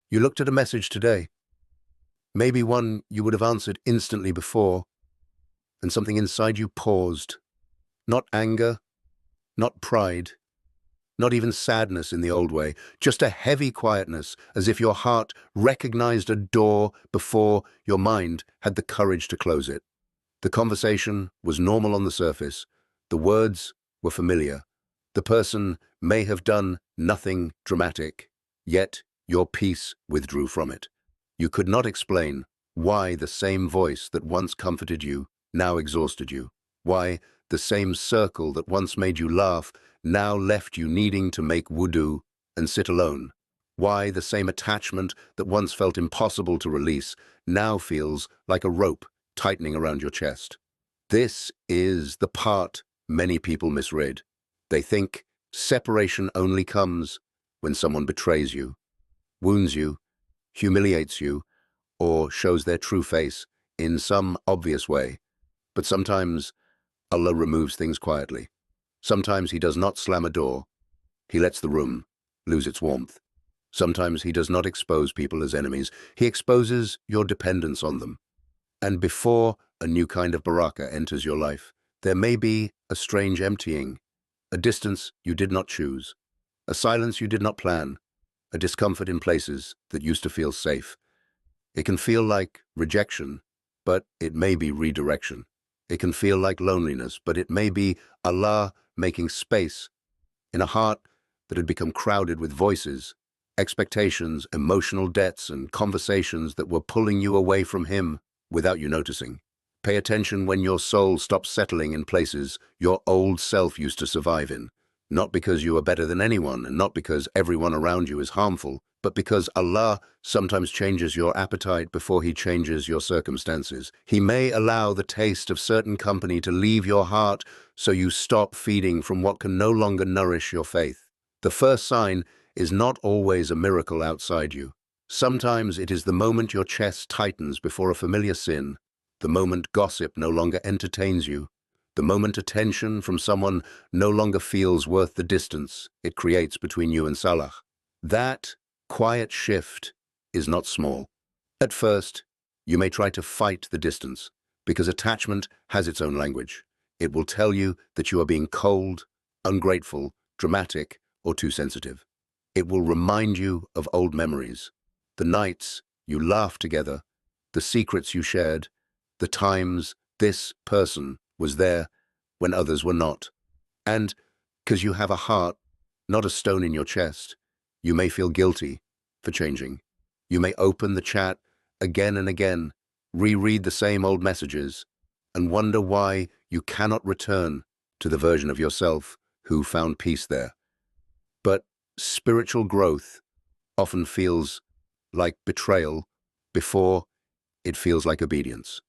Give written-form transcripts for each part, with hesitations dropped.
You looked at a message today, maybe one you would have answered instantly before, and something inside you paused. Not anger, not pride, not even sadness in the old way, just a heavy quietness, as if your heart recognized a door before your mind had the courage to close it. The conversation was normal on the surface. The words were familiar. The person may have done nothing dramatic, yet your peace withdrew from it. You could not explain why the same voice that once comforted you now exhausted you, why the same circle that once made you laugh now left you needing to make wudu and sit alone, why the same attachment that once felt impossible to release now feels like a rope tightening around your chest. This is the part many people misread. They think separation only comes when someone betrays you, wounds you, humiliates you, or shows their true face in some obvious way. But sometimes Allah removes things quietly. Sometimes He does not slam a door. He lets the room lose its warmth. Sometimes He does not expose people as enemies. He exposes your dependence on them. And before a new kind of Barakah enters your life, there may be a strange emptying, a distance you did not choose, a silence you did not plan, a discomfort in places that used to feel safe. It can feel like rejection, but it may be redirection. It can feel like loneliness, but it may be Allah making space in a heart that had become crowded with voices, expectations, emotional debts, and conversations that were pulling you away from Him without you noticing. Pay attention when your soul stops settling in places your old self used to survive in, not because you are better than anyone and not because everyone around you is harmful, but because Allah sometimes changes your appetite before He changes your circumstances. He may allow the taste of certain company to leave your heart so you stop feeding from what can no longer nourish your faith. The first sign is not always a miracle outside you. Sometimes it is the moment your chest tightens before a familiar sin, the moment gossip no longer entertains you, the moment attention from someone no longer feels worth the distance it creates between you and Salah. That quiet shift is not small. At first, you may try to fight the distance, because attachment has its own language. It will tell you that you are being cold, ungrateful, dramatic, or too sensitive. It will remind you of old memories, the nights you laughed together, the secrets you shared, the times this person was there when others were not. And because you have a heart, not a stone in your chest, you may feel guilty for changing. You may open the chat again and again, reread the same old messages, and wonder why you cannot return to the version of yourself who found peace there. But spiritual growth often feels like betrayal before it feels like obedience.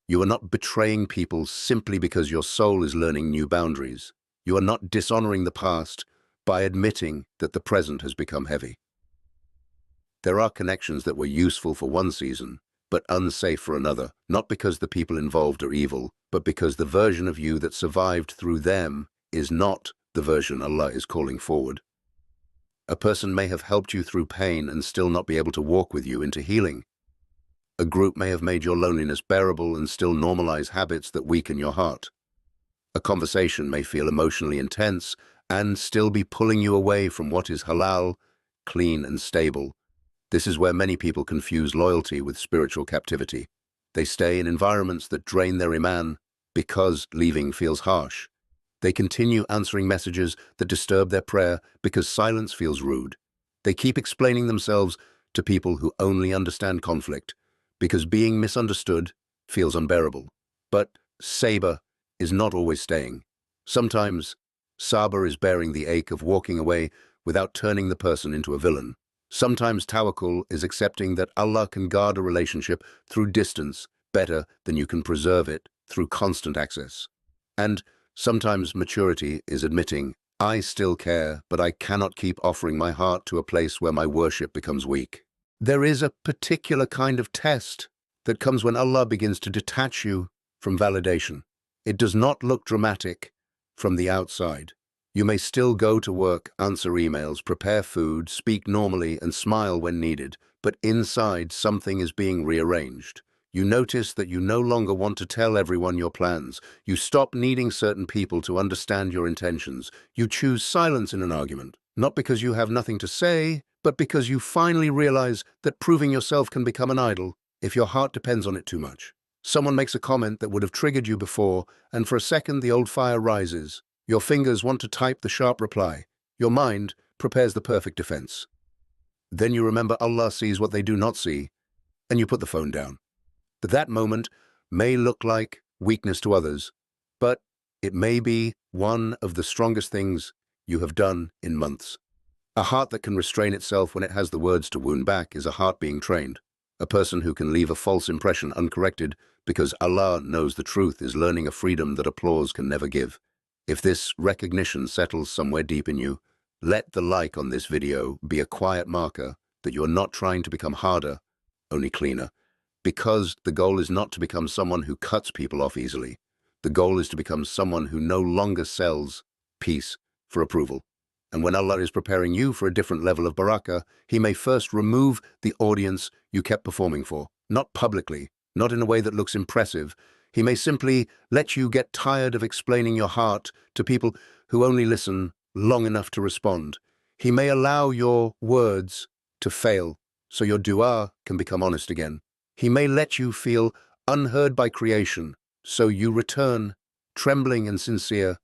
You are not betraying people simply because your soul is learning new boundaries. You are not dishonoring the past by admitting that the present has become heavy. There are connections that were useful for one season, but unsafe for another, not because the people involved are evil, but because the version of you that survived through them is not the version Allah is calling forward. A person may have helped you through pain and still not be able to walk with you into healing. A group may have made your loneliness bearable and still normalize habits that weaken your heart. A conversation may feel emotionally intense and still be pulling you away from what is halal, clean, and stable. This is where many people confuse loyalty with spiritual captivity. They stay in environments that drain their iman because leaving feels harsh. They continue answering messages that disturb their prayer because silence feels rude. They keep explaining themselves to people who only understand conflict because being misunderstood feels unbearable. But Sabr is not always staying. Sometimes Sabr is bearing the ache of walking away without turning the person into a villain. Sometimes Tawakkul is accepting that Allah can guard a relationship through distance better than you can preserve it through constant access. And sometimes maturity is admitting, I still care, but I cannot keep offering my heart to a place where my worship becomes weak. There is a particular kind of test that comes when Allah begins to detach you from validation. It does not look dramatic from the outside. You may still go to work, answer emails, prepare food, speak normally, and smile when needed, but inside something is being rearranged. You notice that you no longer want to tell everyone your plans. You stop needing certain people to understand your intentions. You choose silence in an argument, not because you have nothing to say, but because you finally realize that proving yourself can become an idol if your heart depends on it too much. Someone makes a comment that would have triggered you before, and for a second the old fire rises. Your fingers want to type the sharp reply. Your mind prepares the perfect defense. Then you remember Allah sees what they do not see, and you put the phone down. That moment may look like weakness to others, but it may be one of the strongest things you have done in months. A heart that can restrain itself when it has the words to wound back is a heart being trained. A person who can leave a false impression uncorrected because Allah knows the truth is learning a freedom that applause can never give. If this recognition settles somewhere deep in you, let the like on this video be a quiet marker that you are not trying to become harder, only cleaner. Because the goal is not to become someone who cuts people off easily. The goal is to become someone who no longer sells peace for approval. And when Allah is preparing you for a different level of barakah, He may first remove the audience you kept performing for, not publicly, not in a way that looks impressive. He may simply let you get tired of explaining your heart to people who only listen long enough to respond. He may allow your words to fail so your dua can become honest again. He may let you feel unheard by creation so you return, trembling and sincere,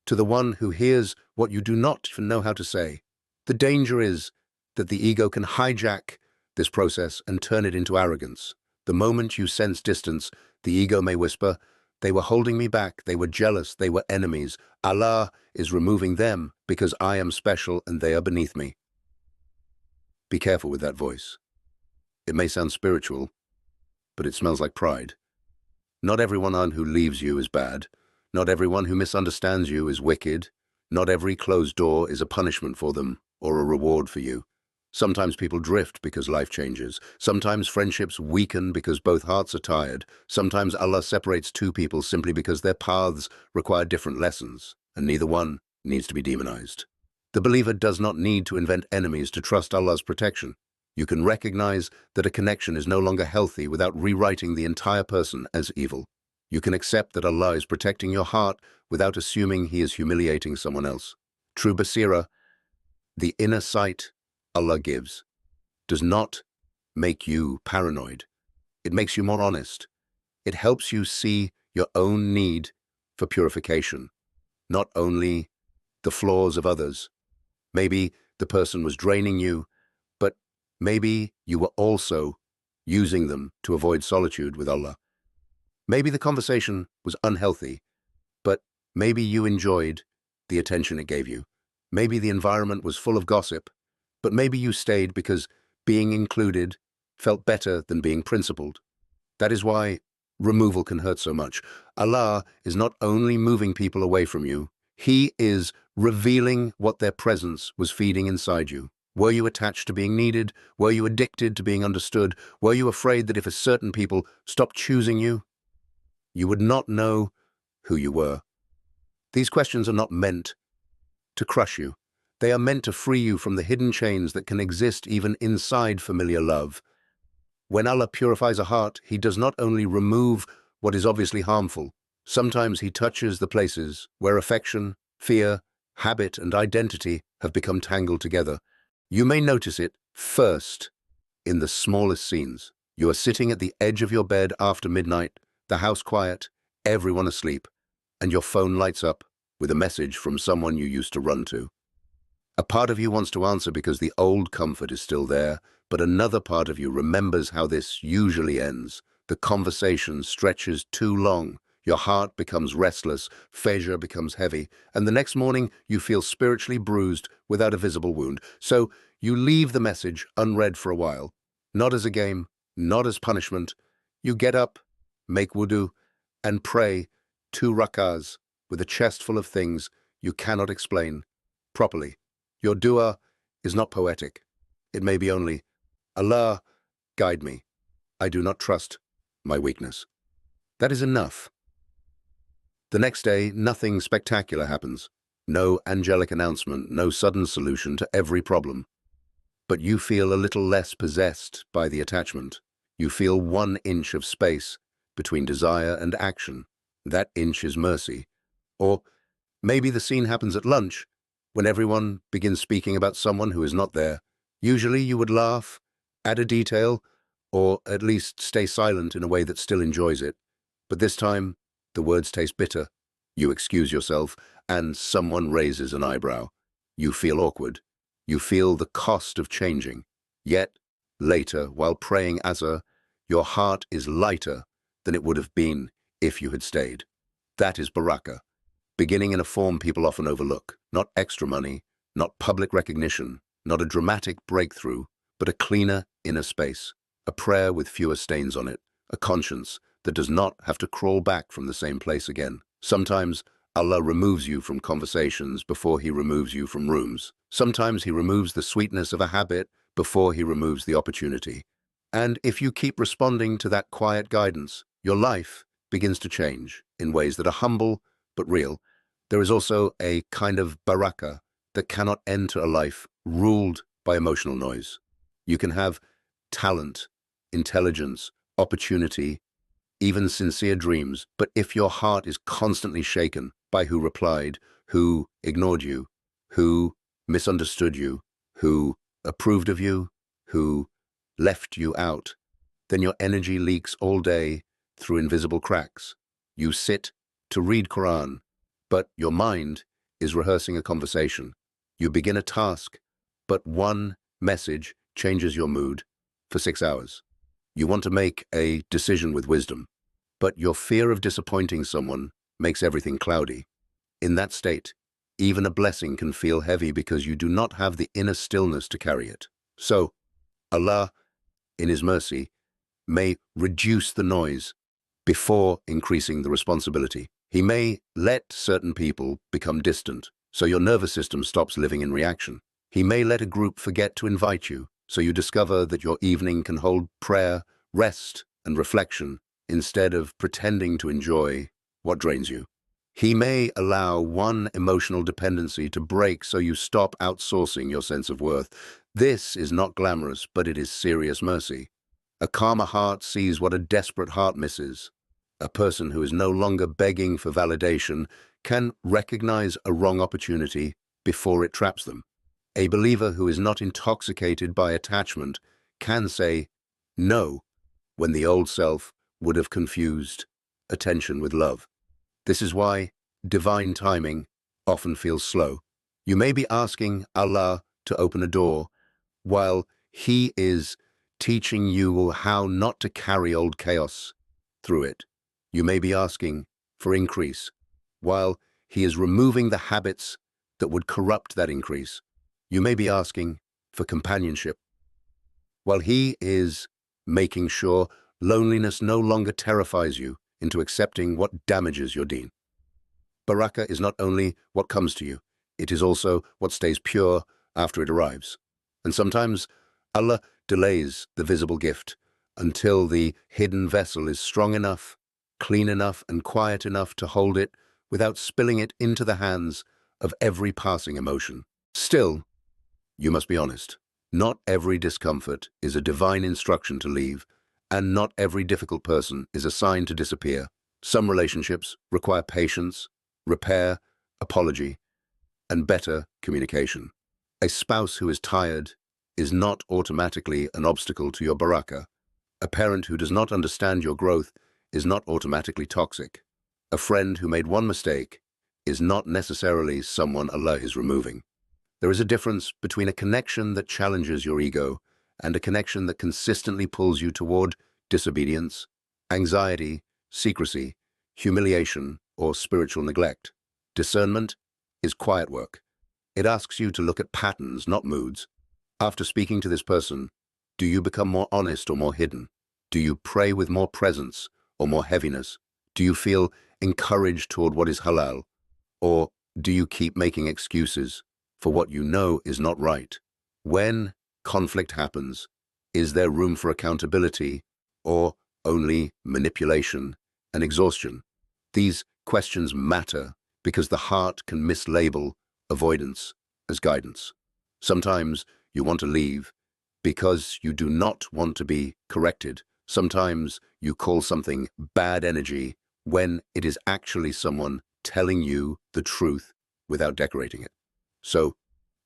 to the one who hears what you do not even know how to say. The danger is that the ego can hijack this process and turn it into arrogance. The moment you sense distance, the ego may whisper, "They were holding me back, they were jealous, they were enemies. Allah is removing them because I am special and they are beneath me." Be careful with that voice. It may sound spiritual, but it smells like pride. Not everyone who leaves you is bad. Not everyone who misunderstands you is wicked. Not every closed door is a punishment for them or a reward for you. Sometimes people drift because life changes. Sometimes friendships weaken because both hearts are tired. Sometimes Allah separates two people simply because their paths require different lessons, and neither one needs to be demonized. The believer does not need to invent enemies to trust Allah's protection. You can recognize that a connection is no longer healthy without rewriting the entire person as evil. You can accept that Allah is protecting your heart without assuming He is humiliating someone else. True basira, the inner sight Allah gives, does not make you paranoid. It makes you more honest. It helps you see your own need for purification, not only the flaws of others. Maybe the person was draining you, but maybe you were also using them to avoid solitude with Allah. Maybe the conversation was unhealthy, but maybe you enjoyed the attention it gave you. Maybe the environment was full of gossip, but maybe you stayed because being included felt better than being principled. That is why removal can hurt so much. Allah is not only moving people away from you, He is revealing what their presence was feeding inside you. Were you attached to being needed? Were you addicted to being understood? Were you afraid that if a certain people stopped choosing you, you would not know who you were? These questions are not meant to crush you. They are meant to free you from the hidden chains that can exist even inside familiar love. When Allah purifies a heart, He does not only remove what is obviously harmful. Sometimes He touches the places where affection, fear, habit, and identity have become tangled together. You may notice it first in the smallest scenes. You are sitting at the edge of your bed after midnight, the house quiet, everyone asleep, and your phone lights up with a message from someone you used to run to. A part of you wants to answer because the old comfort is still there, but another part of you remembers how this usually ends. The conversation stretches too long, your heart becomes restless, fajr becomes heavy, and the next morning you feel spiritually bruised without a visible wound. So you leave the message unread for a while, not as a game, not as punishment. You get up, make wudu, and pray 2 rakahs with a chest full of things you cannot explain properly. Your dua is not poetic. It may be only, "Allah, guide me. I do not trust my weakness." That is enough. The next day, nothing spectacular happens. No angelic announcement, no sudden solution to every problem. But you feel a little less possessed by the attachment. You feel 1 inch of space between desire and action. That inch is mercy. Or maybe the scene happens at lunch, when everyone begins speaking about someone who is not there. Usually you would laugh, add a detail, or at least stay silent in a way that still enjoys it. But this time, the words taste bitter. You excuse yourself, and someone raises an eyebrow. You feel awkward. You feel the cost of changing. Yet, later, while praying Azar, your heart is lighter than it would have been if you had stayed. That is Barakah, beginning in a form people often overlook. Not extra money, not public recognition, not a dramatic breakthrough, but a cleaner inner space, a prayer with fewer stains on it, a conscience that does not have to crawl back from the same place again. Sometimes Allah removes you from conversations before He removes you from rooms. Sometimes He removes the sweetness of a habit before He removes the opportunity. And if you keep responding to that quiet guidance, your life begins to change in ways that are humble but real. There is also a kind of barakah that cannot enter a life ruled by emotional noise. You can have talent, intelligence, opportunity, even sincere dreams, but if your heart is constantly shaken by who replied, who ignored you, who misunderstood you, who approved of you, who left you out, then your energy leaks all day through invisible cracks. You sit to read Quran, but your mind is rehearsing a conversation. You begin a task, but one message changes your mood for 6 hours. You want to make a decision with wisdom, but your fear of disappointing someone makes everything cloudy. In that state, even a blessing can feel heavy because you do not have the inner stillness to carry it. So, Allah, in His mercy, may reduce the noise before increasing the responsibility. He may let certain people become distant, so your nervous system stops living in reaction. He may let a group forget to invite you, so you discover that your evening can hold prayer, rest, and reflection instead of pretending to enjoy what drains you. He may allow one emotional dependency to break so you stop outsourcing your sense of worth. This is not glamorous, but it is serious mercy. A calmer heart sees what a desperate heart misses. A person who is no longer begging for validation can recognize a wrong opportunity before it traps them. A believer who is not intoxicated by attachment can say no when the old self would have confused attention with love. This is why divine timing often feels slow. You may be asking Allah to open a door while He is teaching you how not to carry old chaos through it. You may be asking for increase while He is removing the habits that would corrupt that increase. You may be asking for companionship while He is making sure loneliness no longer terrifies you into accepting what damages your deen. Barakah is not only what comes to you, it is also what stays pure after it arrives. And sometimes Allah delays the visible gift until the hidden vessel is strong enough, clean enough, and quiet enough to hold it without spilling it into the hands of every passing emotion. Still, you must be honest. Not every discomfort is a divine instruction to leave, and not every difficult person is a sign to disappear. Some relationships require patience, repair, apology, and better communication. A spouse who is tired is not automatically an obstacle to your barakah. A parent who does not understand your growth is not automatically toxic. A friend who made one mistake is not necessarily someone Allah is removing. There is a difference between a connection that challenges your ego and a connection that consistently pulls you toward disobedience, anxiety, secrecy, humiliation, or spiritual neglect. Discernment is quiet work. It asks you to look at patterns, not moods. After speaking to this person, do you become more honest or more hidden? Do you pray with more presence or more heaviness? Do you feel encouraged toward what is halal? Or do you keep making excuses for what you know is not right? When conflict happens, is there room for accountability or only manipulation and exhaustion? These questions matter because the heart can mislabel avoidance as guidance. Sometimes you want to leave because you do not want to be corrected. Sometimes you call something bad energy when it is actually someone telling you the truth without decorating it. So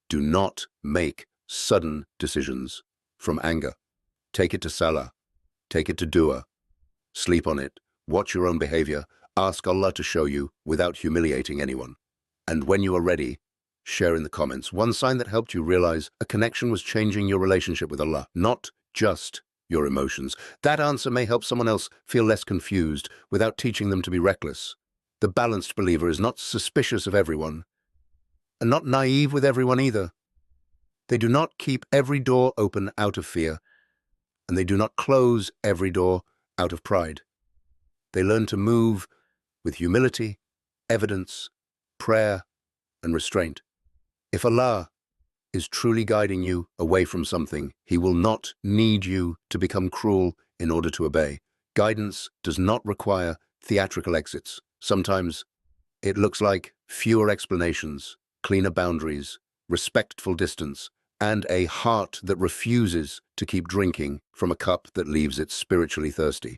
do not make sudden decisions from anger. Take it to Salah, take it to Dua, sleep on it, watch your own behavior, ask Allah to show you without humiliating anyone. And when you are ready, share in the comments one sign that helped you realize a connection was changing your relationship with Allah, not just your emotions. That answer may help someone else feel less confused without teaching them to be reckless. The balanced believer is not suspicious of everyone, and not naive with everyone either. They do not keep every door open out of fear, and they do not close every door out of pride. They learn to move with humility, evidence, prayer, and restraint. If Allah is truly guiding you away from something, He will not need you to become cruel in order to obey. Guidance does not require theatrical exits. Sometimes it looks like fewer explanations, cleaner boundaries, respectful distance, and a heart that refuses to keep drinking from a cup that leaves it spiritually thirsty.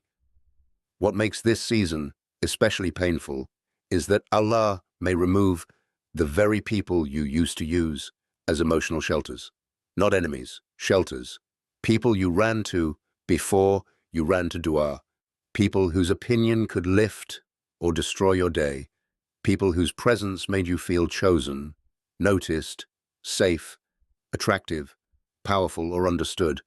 What makes this season especially painful is that Allah may remove the very people you used to use as emotional shelters. Not enemies, shelters. People you ran to before you ran to dua. People whose opinion could lift or destroy your day. People whose presence made you feel chosen, noticed, safe, attractive, powerful, or understood.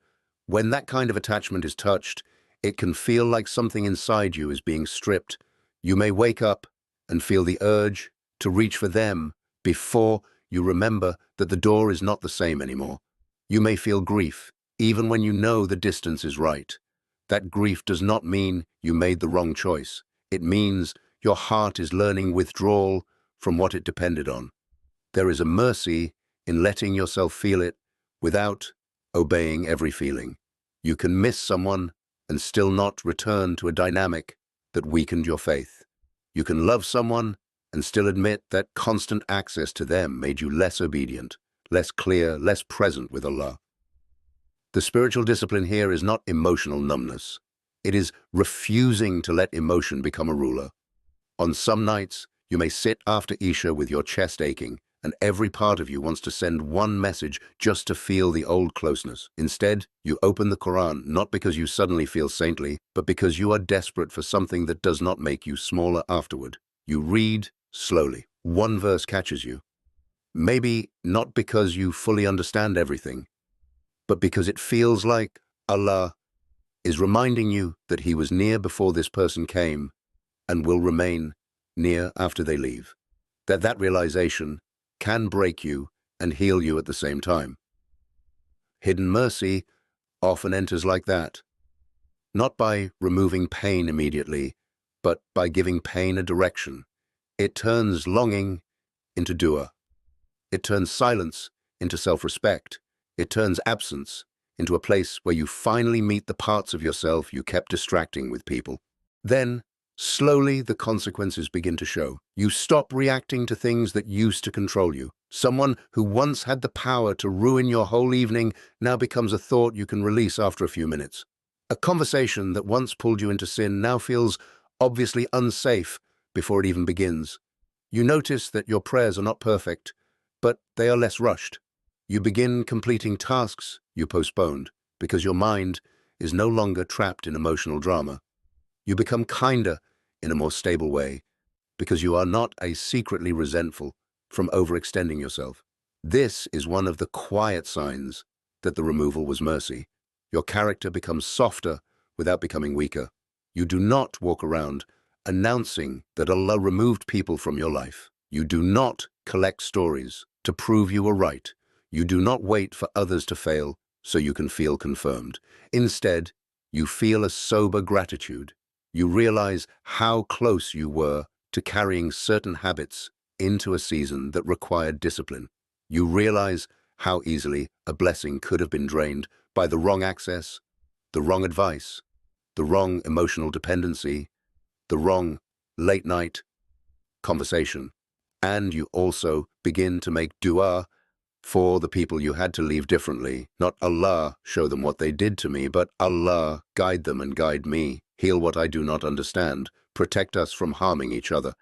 When that kind of attachment is touched, it can feel like something inside you is being stripped. You may wake up and feel the urge to reach for them before you remember that the door is not the same anymore. You may feel grief, even when you know the distance is right. That grief does not mean you made the wrong choice. It means your heart is learning withdrawal from what it depended on. There is a mercy in letting yourself feel it without obeying every feeling. You can miss someone and still not return to a dynamic that weakened your faith. You can love someone and still admit that constant access to them made you less obedient, less clear, less present with Allah. The spiritual discipline here is not emotional numbness. It is refusing to let emotion become a ruler. On some nights, you may sit after Isha with your chest aching, and every part of you wants to send one message just to feel the old closeness. Instead, you open the Quran not because you suddenly feel saintly, but because you are desperate for something that does not make you smaller afterward. You read slowly. One verse catches you. Maybe not because you fully understand everything, but because it feels like Allah is reminding you that He was near before this person came and will remain near after they leave. That realization can break you and heal you at the same time. Hidden mercy often enters like that, not by removing pain immediately, but by giving pain a direction. It turns longing into dua. It turns silence into self-respect. It turns absence into a place where you finally meet the parts of yourself you kept distracting with people. Then, slowly, the consequences begin to show. You stop reacting to things that used to control you. Someone who once had the power to ruin your whole evening now becomes a thought you can release after a few minutes. A conversation that once pulled you into sin now feels obviously unsafe before it even begins. You notice that your prayers are not perfect, but they are less rushed. You begin completing tasks you postponed because your mind is no longer trapped in emotional drama. You become kinder in a more stable way because you are not as secretly resentful from overextending yourself. This is one of the quiet signs that the removal was mercy. Your character becomes softer without becoming weaker. You do not walk around announcing that Allah removed people from your life. You do not collect stories to prove you were right. You do not wait for others to fail so you can feel confirmed. Instead, you feel a sober gratitude. You realize how close you were to carrying certain habits into a season that required discipline. You realize how easily a blessing could have been drained by the wrong access, the wrong advice, the wrong emotional dependency, the wrong late-night conversation. And you also begin to make dua for the people you had to leave differently. Not Allah, show them what they did to me, but Allah, guide them and guide me. Heal what I do not understand. Protect us from harming each other.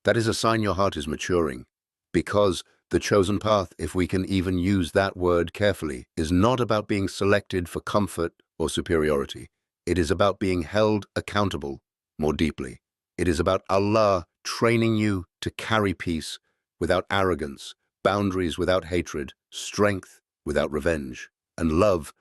That is a sign your heart is maturing. Because the chosen path, if we can even use that word carefully, is not about being selected for comfort or superiority. It is about being held accountable more deeply. It is about Allah training you to carry peace without arrogance, boundaries without hatred, strength without revenge, and love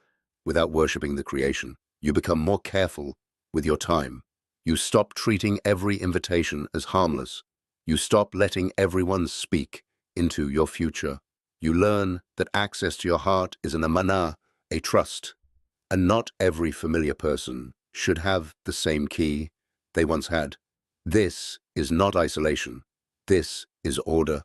without worshipping the creation. You become more careful with your time. You stop treating every invitation as harmless. You stop letting everyone speak into your future. You learn that access to your heart is an amanah, a trust, and not every familiar person should have the same key they once had. This is not isolation. This is order.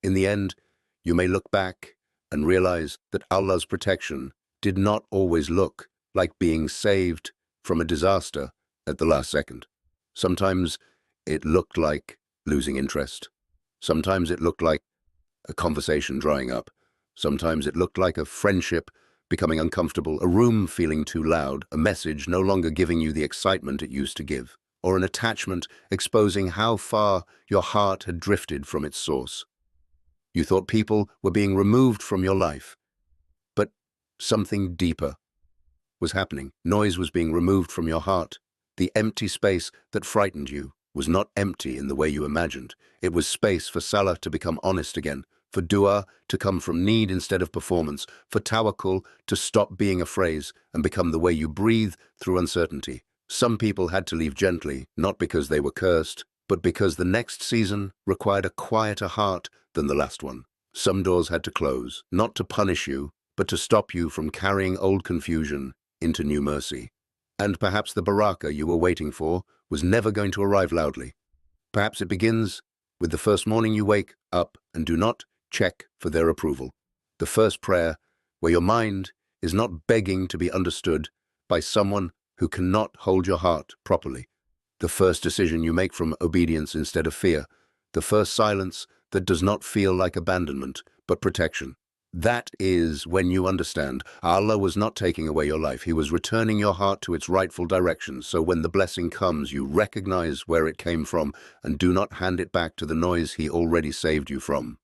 In the end, you may look back and realize that Allah's protection did not always look like being saved from a disaster at the last second. Sometimes it looked like losing interest. Sometimes it looked like a conversation drying up. Sometimes it looked like a friendship becoming uncomfortable, a room feeling too loud, a message no longer giving you the excitement it used to give, or an attachment exposing how far your heart had drifted from its source. You thought people were being removed from your life, but something deeper was happening. Noise was being removed from your heart. The empty space that frightened you was not empty in the way you imagined. It was space for salah to become honest again, for dua to come from need instead of performance, for tawakkul to stop being a phrase and become the way you breathe through uncertainty. Some people had to leave gently, not because they were cursed, but because the next season required a quieter heart than the last one. Some doors had to close, not to punish you, but to stop you from carrying old confusion into new mercy. And perhaps the Barakah you were waiting for was never going to arrive loudly. Perhaps it begins with the first morning you wake up and do not check for their approval. The first prayer where your mind is not begging to be understood by someone who cannot hold your heart properly. The first decision you make from obedience instead of fear. The first silence that does not feel like abandonment, but protection. That is when you understand Allah was not taking away your life. He was returning your heart to its rightful direction. So when the blessing comes, you recognize where it came from and do not hand it back to the noise He already saved you from.